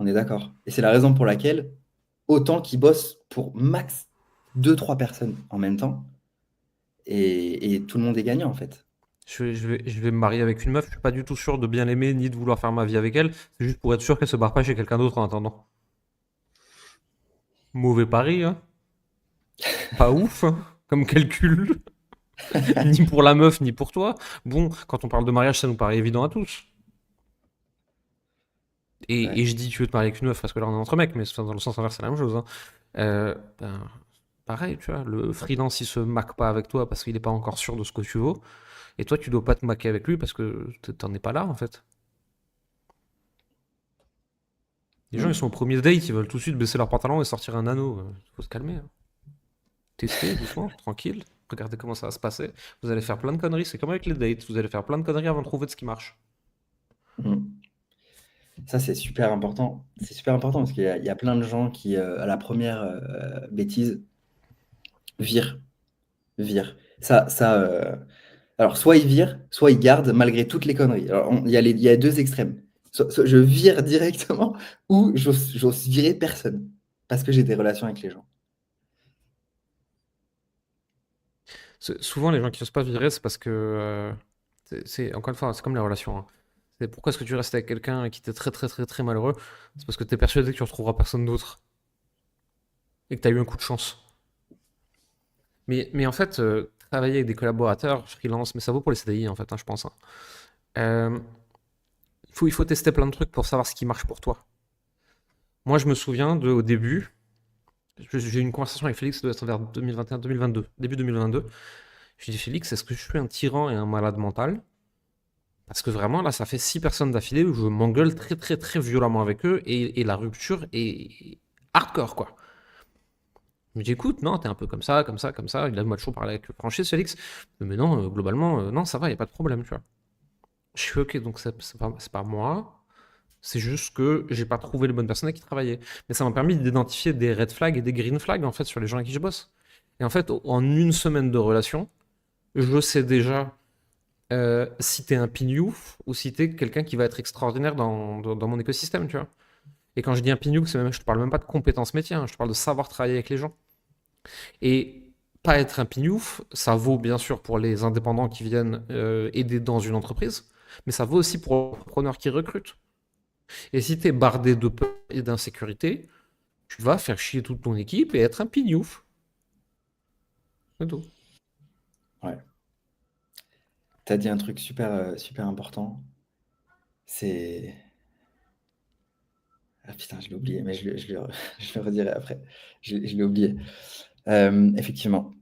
est d'accord. Et c'est la raison pour laquelle, autant qu'ils bossent pour max 2, 3 personnes en même temps, et tout le monde est gagnant, en fait. Je vais me marier avec une meuf, je suis pas du tout sûr de bien l'aimer ni de vouloir faire ma vie avec elle. C'est juste pour être sûr qu'elle se barre pas chez quelqu'un d'autre en attendant. Mauvais pari, hein. Pas ouf, hein, comme calcul. Ni pour la meuf, ni pour toi. Bon, quand on parle de mariage, ça nous paraît évident à tous. Et Ouais. je dis tu veux te marier avec une meuf parce que là on est entre mecs, mais dans le sens inverse c'est la même chose, hein. Ben, pareil, tu vois, le freelance il se maque pas avec toi parce qu'il est pas encore sûr de ce que tu vaux. Et toi tu dois pas te maquer avec lui parce que t'en es pas là en fait. Les gens ils sont au Mm. premier date, ils veulent tout de suite baisser leurs pantalons et sortir un anneau. Faut se calmer, hein. Tester doucement, tranquille. Regardez comment ça va se passer. Vous allez faire plein de conneries, c'est comme avec les dates. Vous allez faire plein de conneries avant de trouver de ce qui marche. Mm. Ça, c'est super important. C'est super important parce qu'il y a plein de gens qui, à la première bêtise, virent. Virent. Alors, soit ils virent, soit ils gardent malgré toutes les conneries. Alors, il y a deux extrêmes. Soit je vire directement, ou j'ose virer personne parce que j'ai des relations avec les gens. Souvent les gens qui osent pas virer, c'est parce que encore une fois, c'est comme les relations, hein. C'est pourquoi est-ce que tu restes avec quelqu'un qui t'est très très très très malheureux? C'est parce que t'es persuadé que tu retrouveras personne d'autre et que t'as eu un coup de chance. Mais en fait, travailler avec des collaborateurs, freelance, mais ça vaut pour les CDI en fait, hein, je pense, hein. Euh, il faut tester plein de trucs pour savoir ce qui marche pour toi. Moi, je me souviens au début, j'ai eu une conversation avec Félix, ça doit être vers 2021-2022, début 2022. Je lui ai dit, Félix, est-ce que je suis un tyran et un malade mental? Parce que vraiment, là, ça fait 6 personnes d'affilée où je m'engueule très, très, très violemment avec eux et la rupture est hardcore, quoi. Je me dis, écoute, non, t'es un peu comme ça, comme ça, comme ça. Il a moi toujours parlé avec franchise, Félix. Mais non, globalement, non, ça va, il n'y a pas de problème, tu vois. Je suis ok, donc c'est pas moi. C'est juste que j'ai pas trouvé les bonnes personnes avec qui travailler. Mais ça m'a permis d'identifier des red flags et des green flags, en fait, sur les gens avec qui je bosse. Et en fait, en une semaine de relation, je sais déjà si t'es un pignouf ou si t'es quelqu'un qui va être extraordinaire dans mon écosystème, tu vois. Et quand je dis un pignouf, je te parle même pas de compétences métiers, hein, je te parle de savoir travailler avec les gens. Et pas être un pignouf, ça vaut bien sûr pour les indépendants qui viennent aider dans une entreprise, mais ça vaut aussi pour les entrepreneurs qui recrutent. Et si t'es bardé de peur et d'insécurité, tu vas faire chier toute ton équipe et être un pignouf. C'est tout. Ouais. Tu as dit un truc super, super important. C'est. Ah putain, je l'ai oublié, mais je le redirai après. Je l'ai oublié. Effectivement.